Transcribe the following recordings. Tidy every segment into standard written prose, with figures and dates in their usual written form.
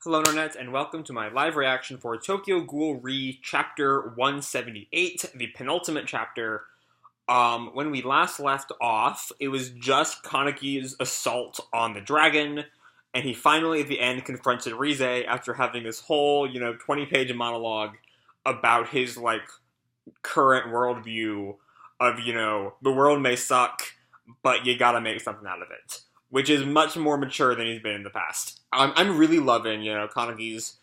Hello, Internet, and welcome to my live reaction for Tokyo Ghoul Re Chapter 178, the penultimate chapter. When we last left off, it was just Kaneki's assault on the dragon, and he finally, at the end, confronted Rize after having this whole, 20-page monologue about his, current worldview of, the world may suck, but you gotta make something out of it, which is much more mature than he's been in the past. I'm really loving, Kaneki's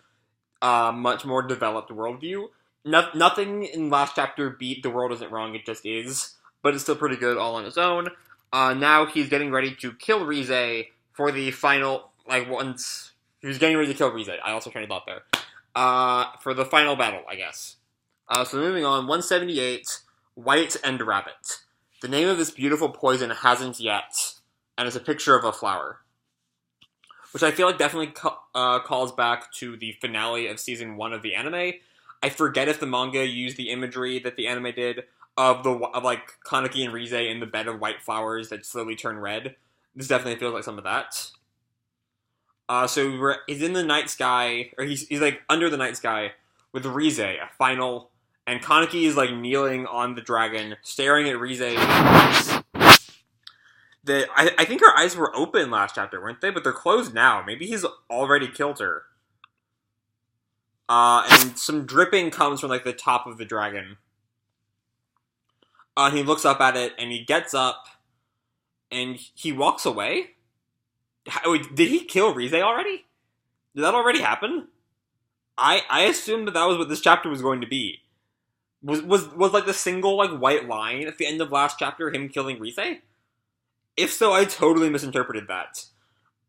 much more developed worldview. Nothing in last chapter beat The World Isn't Wrong, it just is, but it's still pretty good all on its own. Now he's getting ready to kill Rize for the final, once... He's getting ready to kill Rize. I also trained a thought there. For the final battle, I guess. So moving on, 178, White and Rabbit. The name of this beautiful poison hasn't yet, and it's a picture of a flower. Which I feel like definitely calls back to the finale of Season 1 of the anime. I forget if the manga used the imagery that the anime did of Kaneki and Rize in the bed of white flowers that slowly turn red. This definitely feels like some of that. So he's in the night sky, or he's under the night sky with Rize, a final, and Kaneki is kneeling on the dragon, staring at Rize. I think her eyes were open last chapter, weren't they? But they're closed now. Maybe he's already killed her. And some dripping comes from the top of the dragon. He looks up at it, and he gets up, and he walks away. Wait, did he kill Rize already? Did that already happen? I assumed that was what this chapter was going to be. Was the single white line at the end of last chapter him killing Rize? If so, I totally misinterpreted that.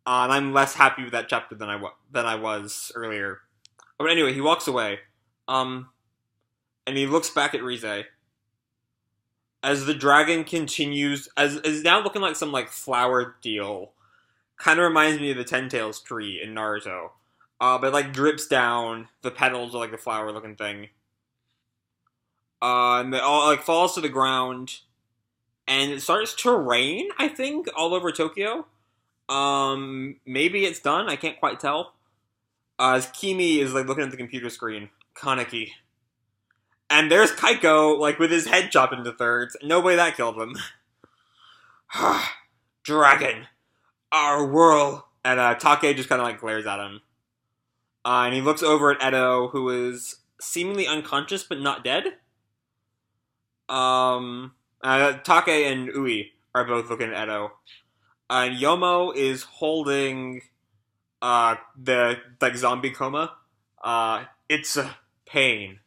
And I'm less happy with that chapter than I was earlier. But anyway, he walks away. And he looks back at Rize. As the dragon continues, as is now looking like some flower deal. Kind of reminds me of the Ten Tails tree in Naruto. But drips down the petals of the flower looking thing. And it all falls to the ground. And it starts to rain, I think, all over Tokyo. Maybe it's done, I can't quite tell. As Kimi is looking at the computer screen. Kaneki. And there's Kaiko, with his head chopped into thirds. No way that killed him. Dragon. Our world. And Take just kind of glares at him. And he looks over at Edo, who is seemingly unconscious but not dead. Take and Ui are both looking at Edo. And Yomo is holding the zombie coma. It's a pain,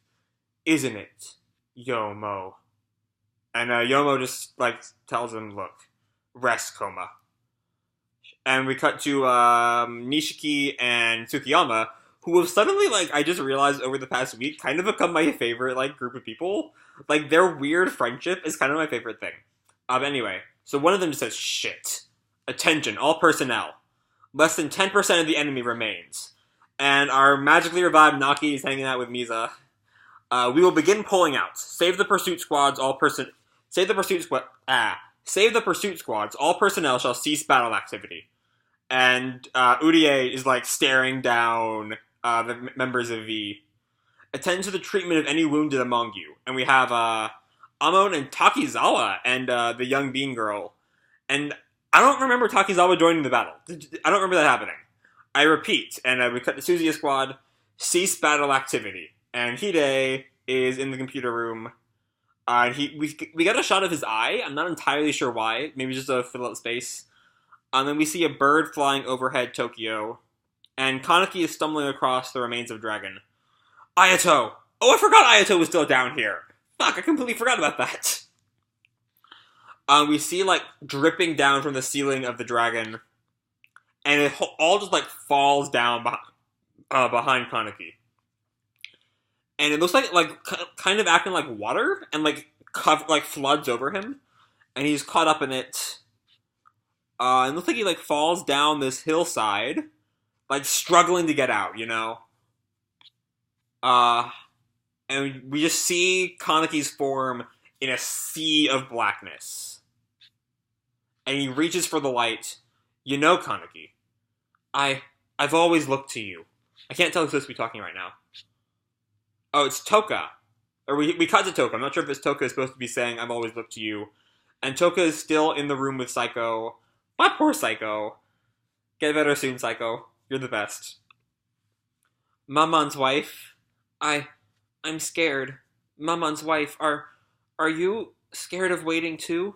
isn't it, Yomo? And Yomo just tells him, look, rest, coma. And we cut to Nishiki and Tsukiyama, who have suddenly, I just realized over the past week, kind of become my favorite, group of people. Their weird friendship is kind of my favorite thing. Anyway, so one of them just says, shit. Attention, all personnel. Less than 10% of the enemy remains. And our magically revived Naki is hanging out with Misa. We will begin pulling out. Save the pursuit squads, Save the pursuit squads, all personnel shall cease battle activity. And Urie is staring down the members of V. Attend to the treatment of any wounded among you. And we have Amon and Takizawa and the young bean girl. And I don't remember Takizawa joining the battle. I don't remember that happening. I repeat, and we cut the Suzuya squad, cease battle activity. And Hide is in the computer room. We got a shot of his eye. I'm not entirely sure why. Maybe just to fill out space. And then we see a bird flying overhead Tokyo. And Kaneki is stumbling across the remains of Dragon. Ayato! Oh, I forgot Ayato was still down here. Fuck, I completely forgot about that. We see, dripping down from the ceiling of the dragon. And it all just, falls down behind Kaneki. And it looks kind of acting like water. And, floods over him. And he's caught up in it. And it looks like he, falls down this hillside. Struggling to get out, And we just see Kaneki's form in a sea of blackness. And he reaches for the light. Kaneki, I've always looked to you. I can't tell who's supposed to be talking right now. Oh, it's Toka. Or we cut to Toka. I'm not sure if it's Toka is supposed to be saying, I've always looked to you. And Toka is still in the room with Psycho. My poor Psycho. Get better soon, Psycho. You're the best. Mamon's wife. I'm scared. Mamon's wife. Are you scared of waiting too?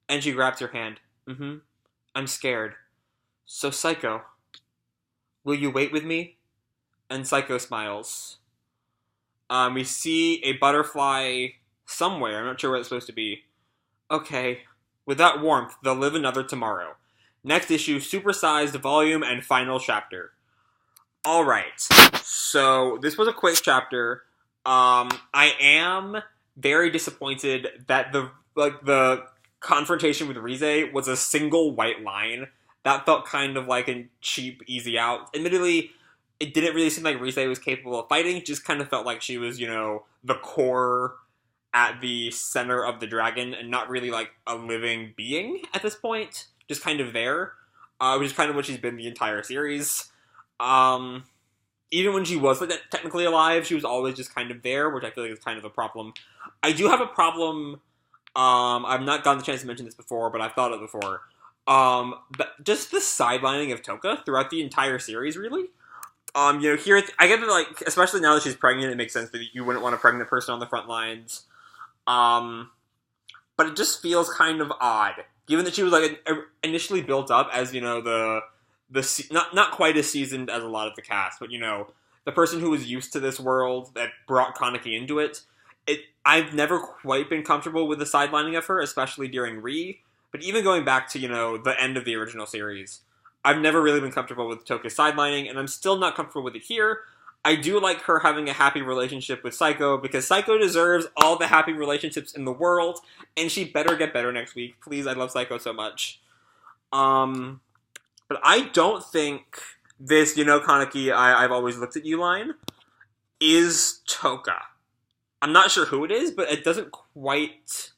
And she grabs her hand. Mm-hmm. I'm scared. So, Psycho, will you wait with me? And Psycho smiles. We see a butterfly somewhere. I'm not sure where it's supposed to be. Okay. With that warmth, they'll live another tomorrow. Next issue, supersized volume and final chapter. Alright. So, this was a quick chapter. I am very disappointed that the confrontation with Rize was a single white line. That felt kind of like a cheap, easy out. Admittedly, it didn't really seem like Rize was capable of fighting. It just kind of felt like she was, the core at the center of the dragon and not really like a living being at this point. Just kind of there. Which is kind of what she's been the entire series. Even when she was like technically alive, she was always just kind of there, which I feel like is kind of a problem. I do have a problem. I've not gotten the chance to mention this before, but I've thought of it before. But just the sidelining of Toka throughout the entire series, really. Here I get that, like, especially now that she's pregnant, it makes sense that you wouldn't want a pregnant person on the front lines. But it just feels kind of odd, given that she was like initially built up as not quite as seasoned as a lot of the cast, but the person who was used to this world that brought Kaneki into it. I've never quite been comfortable with the sidelining of her, especially during Re. But even going back to the end of the original series, I've never really been comfortable with Toka's sidelining, and I'm still not comfortable with it here. I do like her having a happy relationship with Psycho, because Psycho deserves all the happy relationships in the world, and she better get better next week. Please, I love Psycho so much. But I don't think this, Kaneki, I've always looked at you line, is Toka. I'm not sure who it is, but it doesn't quite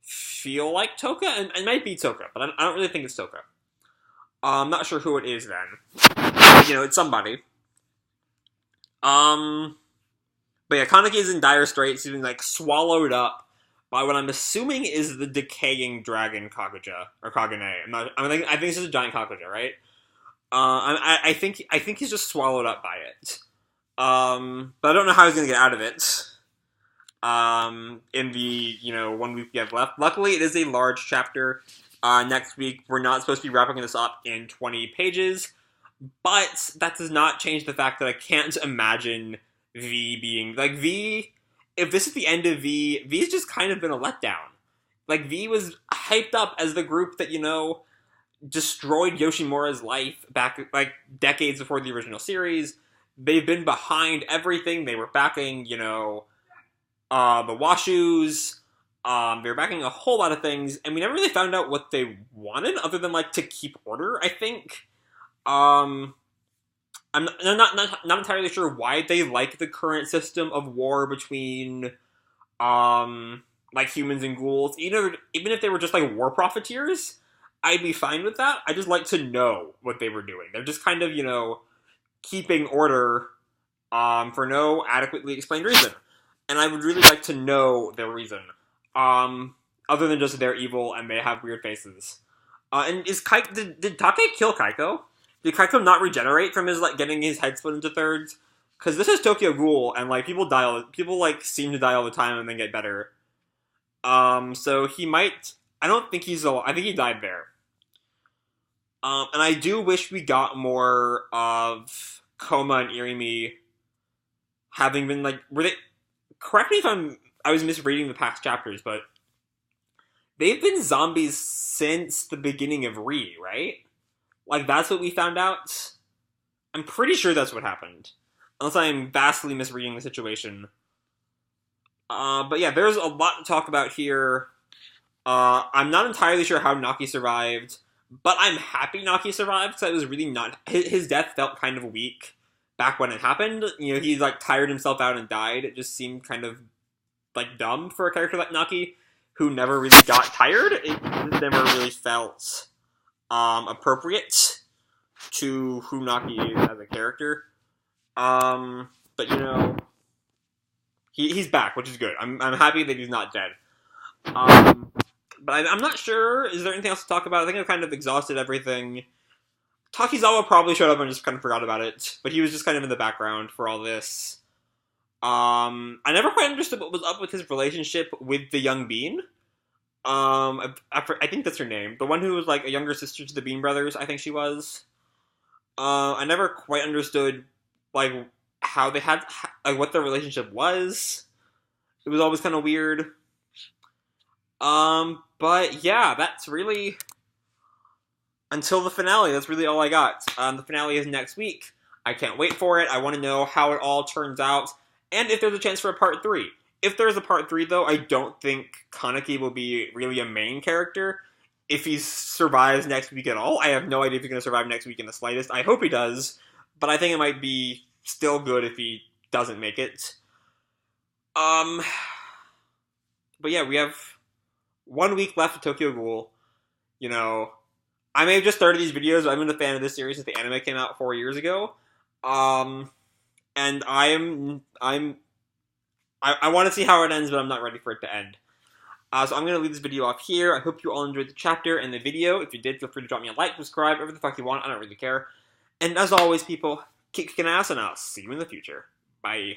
feel like Toka. And it might be Toka, but I don't really think it's Toka. I'm not sure who it is then. But, it's somebody. But yeah, Kaneki is in dire straits. He's being, swallowed up by what I'm assuming is the decaying dragon Kaguya, or Kagane. I think this is a giant Kaguya, right? I think he's just swallowed up by it. But I don't know how he's gonna get out of it. In the 1 week we have left. Luckily, it is a large chapter. Next week, we're not supposed to be wrapping this up in 20 pages, but that does not change the fact that I can't imagine V being V. If this is the end of V's just kind of been a letdown. V was hyped up as the group that destroyed Yoshimura's life back decades before the original series. They've been behind everything. They were backing the Washus. They were backing a whole lot of things, and we never really found out what they wanted, other than to keep order. I think. I'm not entirely sure why they like the current system of war between humans and ghouls. Even if they were just war profiteers, I'd be fine with that. I just like to know what they were doing. They're just kind of keeping order for no adequately explained reason, and I would really like to know their reason. Other than just they're evil and they have weird faces. And did Take kill Kaiko? Did Kaiko not regenerate from his getting his head split into thirds? Because this is Tokyo Ghoul, and people seem to die all the time and then get better. So he might. I don't think he's alive. I think he died there. And I do wish we got more of Koma and Irimi having been were they? Correct me if I was misreading the past chapters, but they've been zombies since the beginning of Re, right? That's what we found out? I'm pretty sure that's what happened. Unless I'm vastly misreading the situation. But yeah, there's a lot to talk about here. I'm not entirely sure how Naki survived, but I'm happy Naki survived, because I was really not... His death felt kind of weak back when it happened. He tired himself out and died. It just seemed kind of dumb for a character like Naki, who never really got tired. It never really felt appropriate to who Naki is as a character. But you know, he's back, which is good. I'm happy that he's not dead. Um, but I'm not sure. Is there anything else to talk about? I think I've kind of exhausted everything. Takizawa probably showed up and just kind of forgot about it, but he was just kind of in the background for all this. I never quite understood what was up with his relationship with the young Bean. I think that's her name. The one who was like a younger sister to the Bean brothers, I think she was. I never quite understood like how they had like what their relationship was. It was always kind of weird. But yeah, that's really until the finale. That's really all I got. The finale is next week. I can't wait for it. I want to know how it all turns out, and if there's a chance for a part 3. If there's a part 3, though, I don't think Kaneki will be really a main character. If he survives next week at all, I have no idea if he's going to survive next week in the slightest. I hope he does, but I think it might be still good if he doesn't make it. But yeah, we have 1 week left of Tokyo Ghoul. You know, I may have just started these videos, but I've been a fan of this series since the anime came out 4 years ago. And I want to see how it ends, but I'm not ready for it to end. So I'm going to leave this video off here. I hope you all enjoyed the chapter and the video. If you did, feel free to drop me a like, subscribe, whatever the fuck you want. I don't really care. And as always, people, keep kicking ass, and I'll see you in the future. Bye.